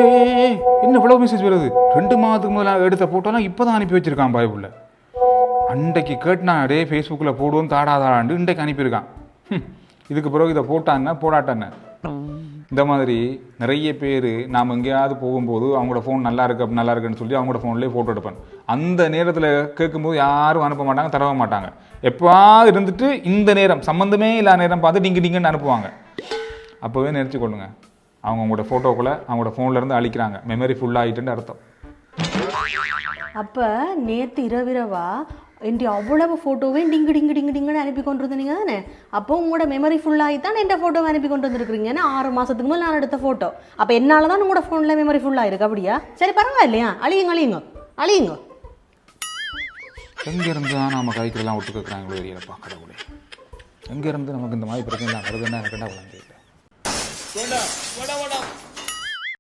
ஏய் என்ன இவ்வளோ மெசேஜ் வருது 2 மாதத்துக்கு முதல்ல எடுத்த ஃபோட்டோலாம் இப்போ தான் அனுப்பி வச்சிருக்கான் பாய்புள்ள. அன்றைக்கு கேட்டுனா டே ஃபேஸ்புக்கில் போடுவோம் தாடாதாடாண்டு இன்றைக்கு அனுப்பியிருக்கான். இதுக்கு பிறகு இதை போட்டான்னு போடாட்டான்னு இந்த மாதிரி நிறைய பேர் நாம் எங்கேயாவது போகும்போது அவங்களோட ஃபோன் நல்லா இருக்குன்னு சொல்லி அவங்களோட ஃபோன்லேயே ஃபோட்டோ எடுப்பேன். அந்த நேரத்தில் கேட்கும்போது யாரும் அனுப்ப மாட்டாங்க, தரவ மாட்டாங்க. எப்போவாது இருந்துட்டு இந்த நேரம் சம்மந்தமே இல்லாத நேரம் பார்த்து டிங்குன்னு அனுப்புவாங்க. அப்போவே நினச்சி கொள்ளுங்க, அவங்க உங்களோட ஃபோட்டோக்குள்ளே அவங்களோட ஃபோன்லேருந்து அழிக்கிறாங்க. மெமரி ஃபுல்லாகிட்டுன்னு அர்த்தம். அப்போ நேற்று இரவிரவா என் அவ்வளவு ஃபோட்டோவையும் டிங்குன்னு அனுப்பி கொண்டு இருந்தீங்க தானே. அப்போ உங்களோட மெமரி ஃபுல்லாகி தான் என் ஃபோட்டோவை அனுப்பி கொண்டு வந்துருக்குறீங்கன்னு 6 மாதத்துக்கு மேலே நான் எடுத்த ஃபோட்டோ. அப்போ என்னால் தான் உங்களோட ஃபோனில் மெமரி ஃபுல்லாக இருக்கு. அப்படியா? சரி பரவாயில்லையா, அழியுங்க. எங்கேருந்து தான் நம்ம கைக்கெல்லாம் விட்டு கேட்குறாங்களோ தெரியலப்பா கடவுளே. எங்கேருந்து நமக்கு இந்த மாதிரி பிரச்சனை வருதுன்னா எனக்குண்டா